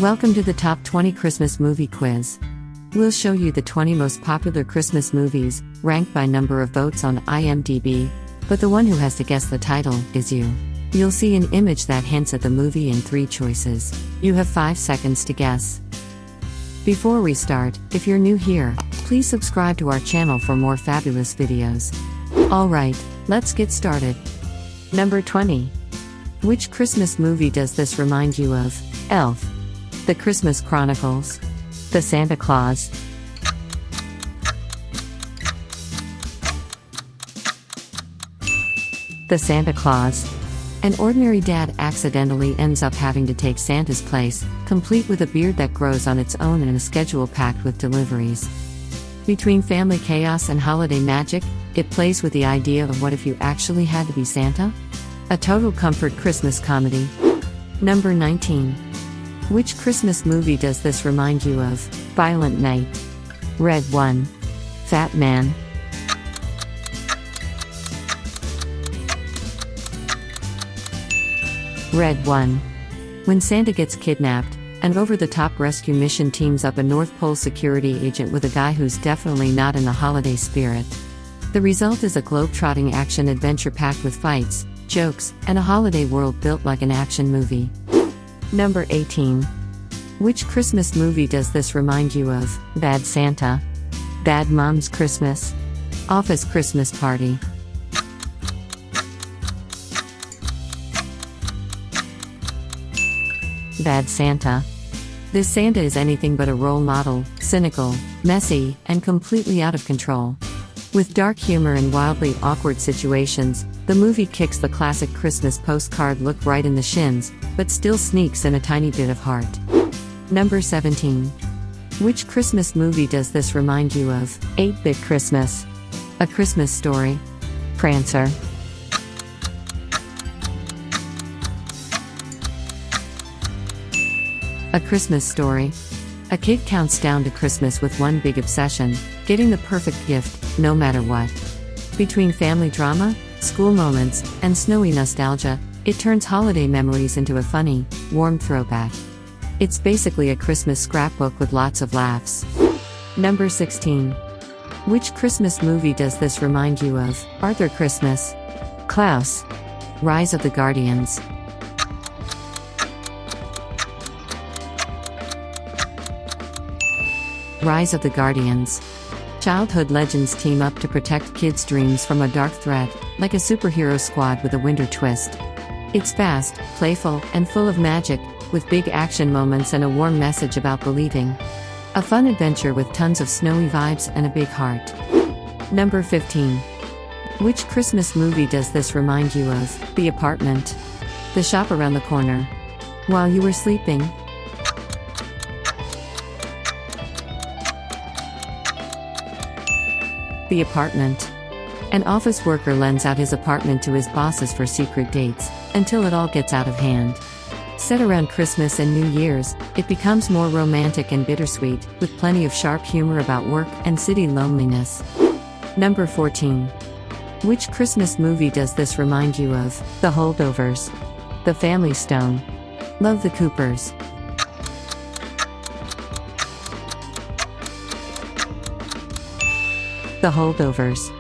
Welcome to the Top 20 Christmas Movie Quiz. We'll show you the 20 most popular Christmas movies, ranked by number of votes on IMDb, but the one who has to guess the title is you. You'll see an image that hints at the movie in 3 choices. You have 5 seconds to guess. Before we start, if you're new here, please subscribe to our channel for more fabulous videos. Alright, let's get started. Number 20. Which Christmas movie does this remind you of? Elf, The Christmas Chronicles, The Santa Claus. The Santa Claus. An ordinary dad accidentally ends up having to take Santa's place, complete with a beard that grows on its own and a schedule packed with deliveries. Between family chaos and holiday magic, it plays with the idea of what if you actually had to be Santa? A total comfort Christmas comedy. Number 19. Which Christmas movie does this remind you of? Violent Night, Red One, Fat Man. Red One. When Santa gets kidnapped, an over-the-top rescue mission teams up a North Pole security agent with a guy who's definitely not in the holiday spirit. The result is a globe-trotting action-adventure packed with fights, jokes, and a holiday world built like an action movie. Number 18. Which Christmas movie does this remind you of? Bad Santa, Bad Mom's Christmas, Office Christmas Party. Bad Santa. This Santa is anything but a role model, cynical, messy, and completely out of control. With dark humor and wildly awkward situations, the movie kicks the classic Christmas postcard look right in the shins, but still sneaks in a tiny bit of heart. Number 17. Which Christmas movie does this remind you of? 8-Bit Christmas, A Christmas Story, Prancer. A Christmas Story. A kid counts down to Christmas with one big obsession: getting the perfect gift, no matter what. Between family drama, school moments, and snowy nostalgia, it turns holiday memories into a funny, warm throwback. It's basically a Christmas scrapbook with lots of laughs. Number 16. Which Christmas movie does this remind you of? Arthur Christmas, Klaus, Rise of the Guardians. Rise of the Guardians. Childhood legends team up to protect kids' dreams from a dark threat, like a superhero squad with a winter twist. It's fast, playful, and full of magic, with big action moments and a warm message about believing. A fun adventure with tons of snowy vibes and a big heart. Number 15. Which Christmas movie does this remind you of? The Apartment, The Shop Around the Corner, While You Were Sleeping. The Apartment. An office worker lends out his apartment to his bosses for secret dates, until it all gets out of hand. Set around Christmas and New Year's, it becomes more romantic and bittersweet, with plenty of sharp humor about work and city loneliness. Number 14. Which Christmas movie does this remind you of? The Holdovers, The Family Stone, Love the Coopers. The Holdovers.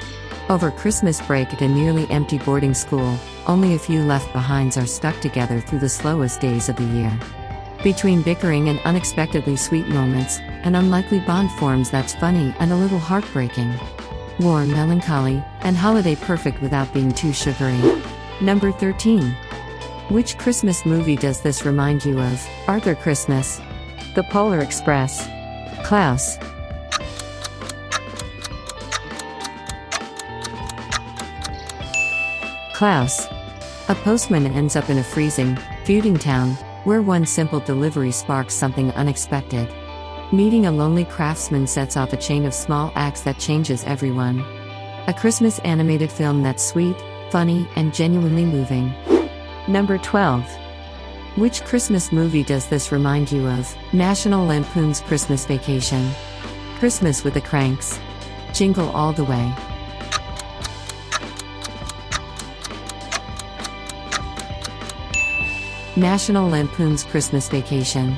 Over Christmas break at a nearly empty boarding school, only a few left-behinds are stuck together through the slowest days of the year. Between bickering and unexpectedly sweet moments, an unlikely bond forms that's funny and a little heartbreaking. Warm melancholy, and holiday perfect without being too sugary. Number 13. Which Christmas movie does this remind you of? Arthur Christmas, The Polar Express, Klaus. Klaus. A postman ends up in a freezing, feuding town, where one simple delivery sparks something unexpected. Meeting a lonely craftsman sets off a chain of small acts that changes everyone. A Christmas animated film that's sweet, funny, and genuinely moving. Number 12. Which Christmas movie does this remind you of? National Lampoon's Christmas Vacation, Christmas with the Cranks, Jingle All the Way. National Lampoon's Christmas Vacation.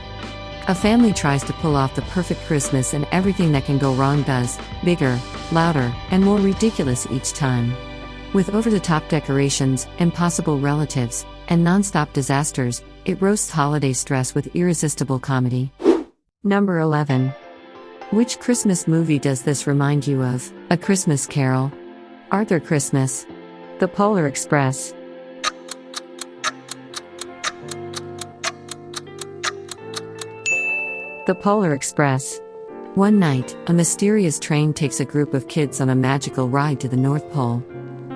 A family tries to pull off the perfect Christmas, and everything that can go wrong does, bigger, louder, and more ridiculous each time. With over-the-top decorations, impossible relatives, and non-stop disasters, it roasts holiday stress with irresistible comedy. Number 11. Which Christmas movie does this remind you of? A Christmas Carol, Arthur Christmas, The Polar Express. The Polar Express. One night, a mysterious train takes a group of kids on a magical ride to the North Pole.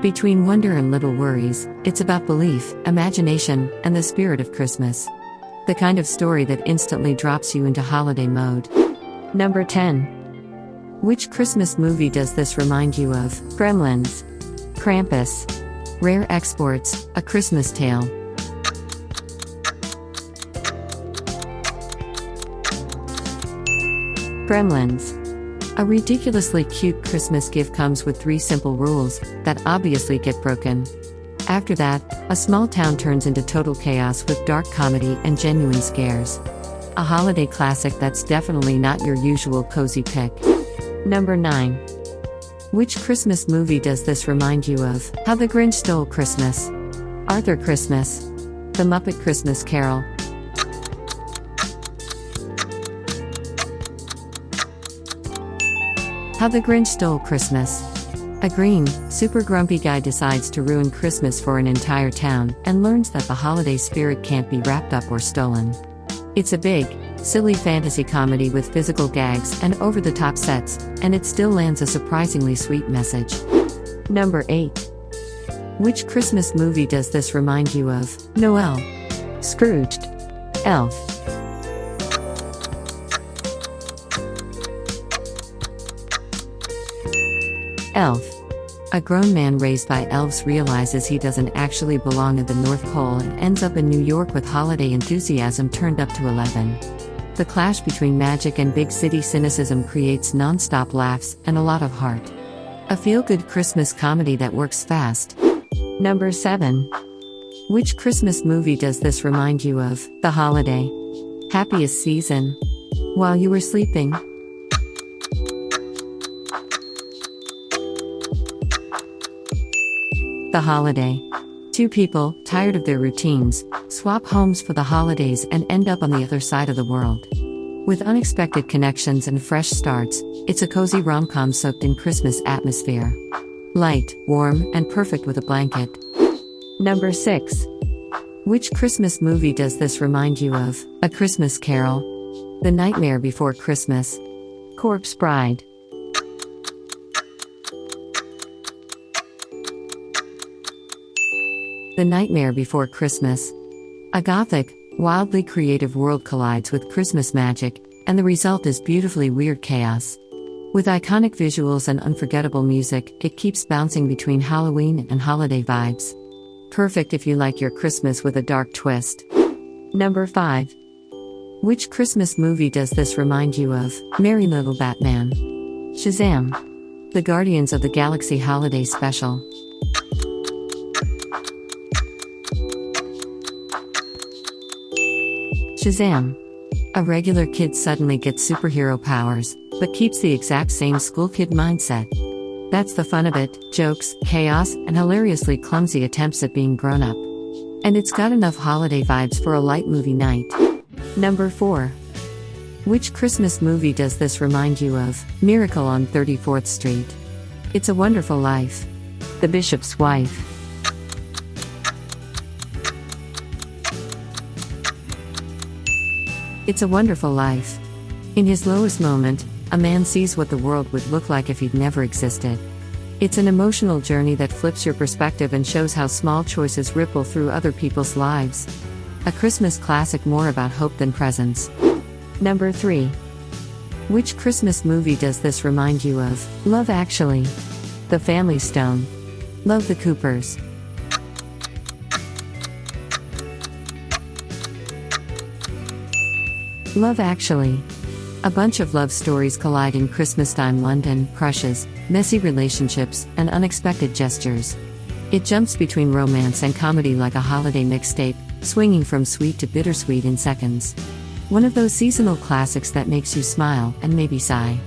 Between wonder and little worries, it's about belief, imagination, and the spirit of Christmas. The kind of story that instantly drops you into holiday mode. Number 10. Which Christmas movie does this remind you of? Gremlins, Krampus, Rare Exports, A Christmas Tale. Gremlins. A ridiculously cute Christmas gift comes with 3 simple rules that obviously get broken. After that, a small town turns into total chaos with dark comedy and genuine scares. A holiday classic that's definitely not your usual cozy pick. Number 9. Which Christmas movie does this remind you of? How the Grinch Stole Christmas, Arthur Christmas, The Muppet Christmas Carol. How the Grinch Stole Christmas. A green, super grumpy guy decides to ruin Christmas for an entire town and learns that the holiday spirit can't be wrapped up or stolen. It's a big, silly fantasy comedy with physical gags and over-the-top sets, and it still lands a surprisingly sweet message. Number 8. Which Christmas movie does this remind you of? Noel, Scrooged, Elf. Elf. A grown man raised by elves realizes he doesn't actually belong at the North Pole and ends up in New York with holiday enthusiasm turned up to 11. The clash between magic and big city cynicism creates non-stop laughs and a lot of heart. A feel-good Christmas comedy that works fast. Number 7. Which Christmas movie does this remind you of? The Holiday, Happiest Season, While You Were Sleeping. The Holiday. 2 people, tired of their routines, swap homes for the holidays and end up on the other side of the world. With unexpected connections and fresh starts, it's a cozy rom-com soaked in Christmas atmosphere. Light, warm, and perfect with a blanket. Number 6. Which Christmas movie does this remind you of? A Christmas Carol, The Nightmare Before Christmas, Corpse Bride. The Nightmare Before Christmas. A gothic, wildly creative world collides with Christmas magic, and the result is beautifully weird chaos. With iconic visuals and unforgettable music, it keeps bouncing between Halloween and holiday vibes. Perfect if you like your Christmas with a dark twist. Number 5. Which Christmas movie does this remind you of? Merry Little Batman, Shazam, The Guardians of the Galaxy Holiday Special. Shazam. A regular kid suddenly gets superhero powers, but keeps the exact same school kid mindset. That's the fun of it: jokes, chaos, and hilariously clumsy attempts at being grown up. And it's got enough holiday vibes for a light movie night. Number 4. Which Christmas movie does this remind you of? Miracle on 34th Street, It's a Wonderful Life, The Bishop's Wife. It's a Wonderful Life. In his lowest moment, a man sees what the world would look like if he'd never existed. It's an emotional journey that flips your perspective and shows how small choices ripple through other people's lives. A Christmas classic more about hope than presents. Number 3. Which Christmas movie does this remind you of? Love Actually, The Family Stone, Love the Coopers. Love Actually. A bunch of love stories collide in Christmas-time London: crushes, messy relationships, and unexpected gestures. It jumps between romance and comedy like a holiday mixtape, swinging from sweet to bittersweet in seconds. One of those seasonal classics that makes you smile and maybe sigh.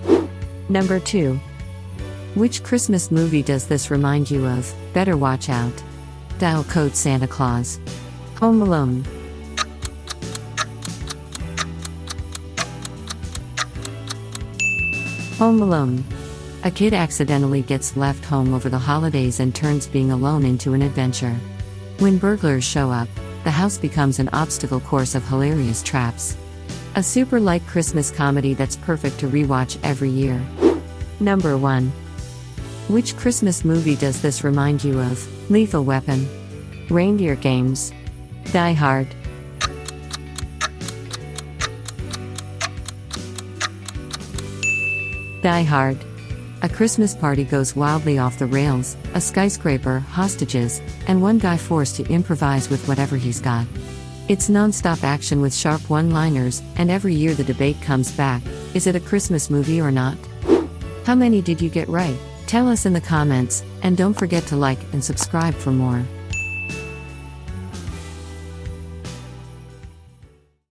Number 2. Which Christmas movie does this remind you of? Better watch out. Dial code Santa Claus. Home Alone. Home Alone. A kid accidentally gets left home over the holidays and turns being alone into an adventure. When burglars show up, the house becomes an obstacle course of hilarious traps. A super light Christmas comedy that's perfect to rewatch every year. Number 1. Which Christmas movie does this remind you of? Lethal Weapon. Reindeer Games. Die Hard. Die Hard. A Christmas party goes wildly off the rails, a skyscraper, hostages, and one guy forced to improvise with whatever he's got. It's non-stop action with sharp one-liners, and every year the debate comes back, is it a Christmas movie or not? How many did you get right? Tell us in the comments, and don't forget to like and subscribe for more.